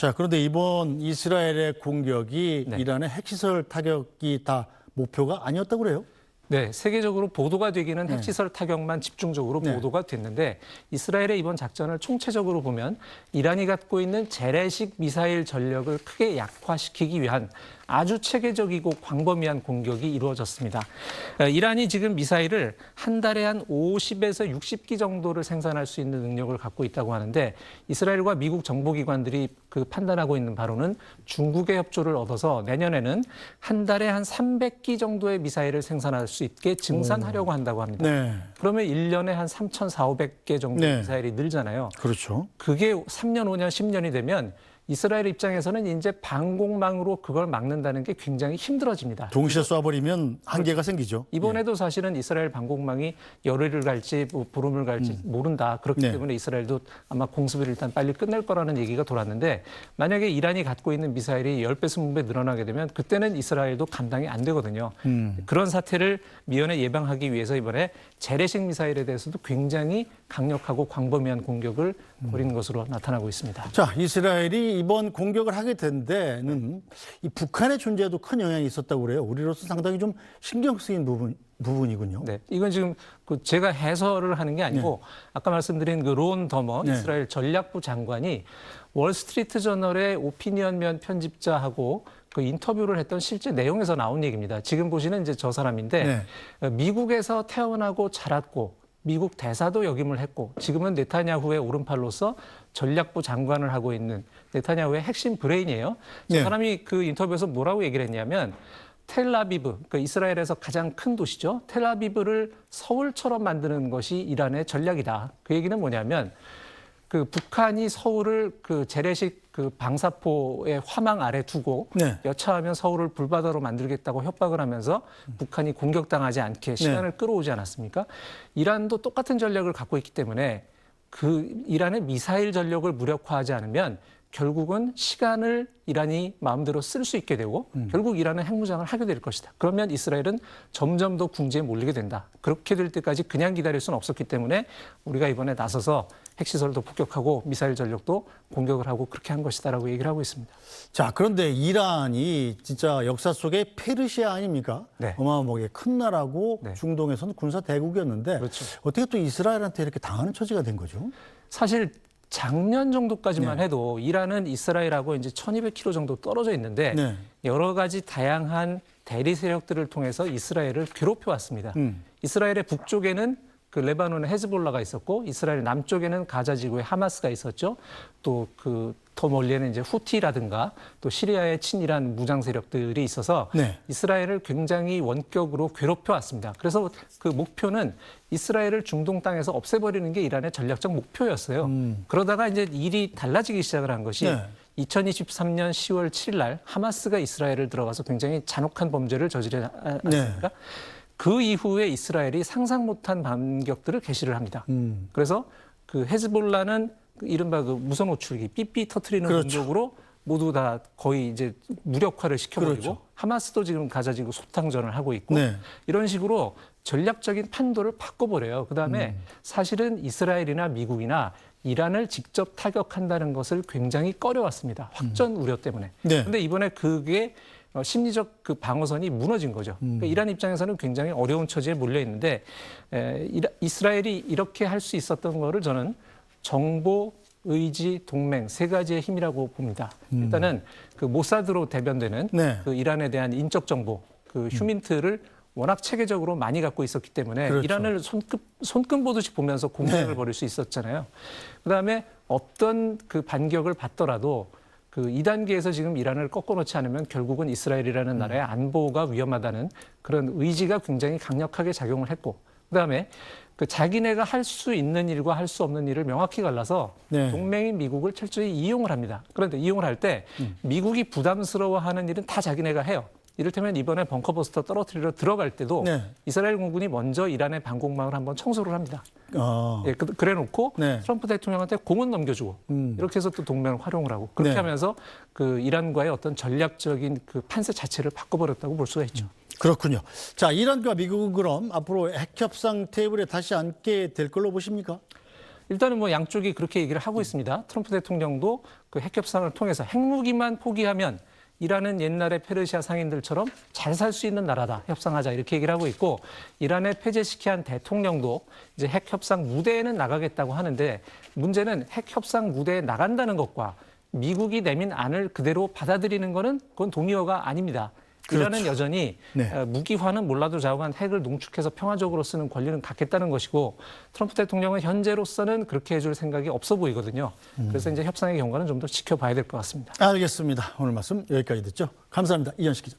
자, 그런데 이번 이스라엘의 공격이 네. 이란의 핵시설 타격이 다 목표가 아니었다고 그래요? 네, 세계적으로 보도가 되기는 네. 핵시설 타격만 집중적으로 네. 보도가 됐는데 이스라엘의 이번 작전을 총체적으로 보면 이란이 갖고 있는 재래식 미사일 전력을 크게 약화시키기 위한 아주 체계적이고 광범위한 공격이 이루어졌습니다. 이란이 지금 미사일을 한 달에 한 50에서 60기 정도를 생산할 수 있는 능력을 갖고 있다고 하는데 이스라엘과 미국 정보기관들이 그 판단하고 있는 바로는 중국의 협조를 얻어서 내년에는 한 달에 한 300기 정도의 미사일을 생산할 수 있게 증산하려고 한다고 합니다. 네. 그러면 1년에 한 3,400개 정도의 네. 미사일이 늘잖아요. 그렇죠. 그게 3년, 5년, 10년이 되면 이스라엘 입장에서는 이제 방공망으로 그걸 막는다는 게 굉장히 힘들어집니다. 동시에 쏴버리면 한계가 생기죠. 이번에도 사실은 이스라엘 방공망이 열흘을 갈지 보름을 갈지 모른다. 그렇기 네. 때문에 이스라엘도 아마 공습을 일단 빨리 끝낼 거라는 얘기가 돌았는데 만약에 이란이 갖고 있는 미사일이 10배, 20배 늘어나게 되면 그때는 이스라엘도 감당이 안 되거든요. 그런 사태를 미연에 예방하기 위해서 이번에 재래식 미사일에 대해서도 굉장히 강력하고 광범위한 공격을 벌인 것으로 나타나고 있습니다. 자, 이스라엘이 이번 공격을 하게 된 데는 이 북한의 존재에도 큰 영향이 있었다고 그래요. 우리로서 상당히 좀 신경 쓰인 부분이군요. 네, 이건 지금 제가 해설을 하는 게 아니고 아까 말씀드린 그 론 더머 네. 이스라엘 전략부 장관이 월스트리트 저널의 오피니언면 편집자하고 그 인터뷰를 했던 실제 내용에서 나온 얘기입니다. 지금 보시는 이제 저 사람인데 미국에서 태어나고 자랐고 미국 대사도 역임을 했고 지금은 네타냐후의 오른팔로서 전략부 장관을 하고 있는 네타냐후의 핵심 브레인이에요. 저 네. 사람이 그 인터뷰에서 뭐라고 얘기를 했냐면 텔아비브, 그러니까 이스라엘에서 가장 큰 도시죠. 텔아비브를 서울처럼 만드는 것이 이란의 전략이다. 그 얘기는 뭐냐면 그 북한이 서울을 그 재래식 그 방사포의 화망 아래 두고 여차하면 서울을 불바다로 만들겠다고 협박을 하면서 북한이 공격당하지 않게 시간을 끌어오지 않았습니까? 이란도 똑같은 전략을 갖고 있기 때문에 그 이란의 미사일 전력을 무력화하지 않으면 결국은 시간을 이란이 마음대로 쓸 수 있게 되고 결국 이란은 핵무장을 하게 될 것이다. 그러면 이스라엘은 점점 더 궁지에 몰리게 된다. 그렇게 될 때까지 그냥 기다릴 수는 없었기 때문에 우리가 이번에 나서서 핵시설도 폭격하고 미사일 전력도 공격을 하고 그렇게 한 것이다라고 얘기를 하고 있습니다. 자, 그런데 이란이 진짜 역사 속에 페르시아 아닙니까? 네. 어마어마하게 큰 나라고 네. 중동에서는 군사 대국이었는데 그렇죠. 어떻게 또 이스라엘한테 이렇게 당하는 처지가 된 거죠? 사실 작년 정도까지만 해도 이란은 이스라엘하고 이제 1200km 정도 떨어져 있는데 여러 가지 다양한 대리 세력들을 통해서 이스라엘을 괴롭혀 왔습니다. 이스라엘의 북쪽에는 그 레바논의 헤즈볼라가 있었고 이스라엘 남쪽에는 가자 지구의 하마스가 있었죠. 또 그 더 멀리에는 이제 후티라든가 또 시리아의 친이란 무장 세력들이 있어서 이스라엘을 굉장히 원격으로 괴롭혀 왔습니다. 그래서 그 목표는 이스라엘을 중동 땅에서 없애버리는 게 이란의 전략적 목표였어요. 그러다가 이제 일이 달라지기 시작을 한 것이 2023년 10월 7일 날 하마스가 이스라엘을 들어가서 굉장히 잔혹한 범죄를 저지르지 않았습니까? 그 이후에 이스라엘이 상상 못한 반격들을 개시를 합니다. 그래서 그 헤즈볼라는 이른바 그 무선 호출기, 삐삐 터트리는 공격으로 모두 다 거의 이제 무력화를 시켜버리고 하마스도 지금 가자지구 소탕전을 하고 있고 이런 식으로 전략적인 판도를 바꿔버려요. 그다음에 사실은 이스라엘이나 미국이나 이란을 직접 타격한다는 것을 굉장히 꺼려왔습니다. 확전 우려 때문에. 그런데 이번에 그게 심리적 그 방어선이 무너진 거죠. 그러니까 이란 입장에서는 굉장히 어려운 처지에 몰려 있는데 이스라엘이 이렇게 할 수 있었던 거를 저는 정보, 의지, 동맹 세 가지의 힘이라고 봅니다. 일단은 그 모사드로 대변되는 그 이란에 대한 인적 정보, 그 휴민트를 워낙 체계적으로 많이 갖고 있었기 때문에 이란을 손금 보듯이 보면서 공격을 벌일 수 있었잖아요. 그다음에 어떤 그 반격을 받더라도 그 2단계에서 지금 이란을 꺾어놓지 않으면 결국은 이스라엘이라는 나라의 안보가 위험하다는 그런 의지가 굉장히 강력하게 작용을 했고 그다음에 그 자기네가 할 수 있는 일과 할 수 없는 일을 명확히 갈라서 동맹인 미국을 철저히 이용을 합니다. 그런데 이용을 할 때 미국이 부담스러워하는 일은 다 자기네가 해요. 이를테면 이번에 벙커버스터 떨어뜨리러 들어갈 때도 이스라엘 공군이 먼저 이란의 방공망을 한번 청소를 합니다. 그래놓고 트럼프 대통령한테 공은 넘겨주고 이렇게 해서 또 동맹을 활용을 하고 그렇게 하면서 그 이란과의 어떤 전략적인 그 판세 자체를 바꿔버렸다고 볼 수가 있죠. 그렇군요. 자, 이란과 미국은 그럼 앞으로 핵협상 테이블에 다시 앉게 될 걸로 보십니까? 일단은 뭐 양쪽이 그렇게 얘기를 하고 있습니다. 트럼프 대통령도 그 핵 협상을 통해서 핵무기만 포기하면 이란은 옛날의 페르시아 상인들처럼 잘 살 수 있는 나라다. 협상하자. 이렇게 얘기를 하고 있고 이란을 폐쇄시킨 한 대통령도 이제 핵 협상 무대에는 나가겠다고 하는데 문제는 핵 협상 무대에 나간다는 것과 미국이 내민 안을 그대로 받아들이는 거는 그건 동의어가 아닙니다. 이란은 그렇죠. 여전히 네. 무기화는 몰라도 좌우한 핵을 농축해서 평화적으로 쓰는 권리는 갖겠다는 것이고 트럼프 대통령은 현재로서는 그렇게 해줄 생각이 없어 보이거든요. 그래서 이제 협상의 경과는 좀 더 지켜봐야 될 것 같습니다. 알겠습니다. 오늘 말씀 여기까지 듣죠. 감사합니다. 이현식 기자.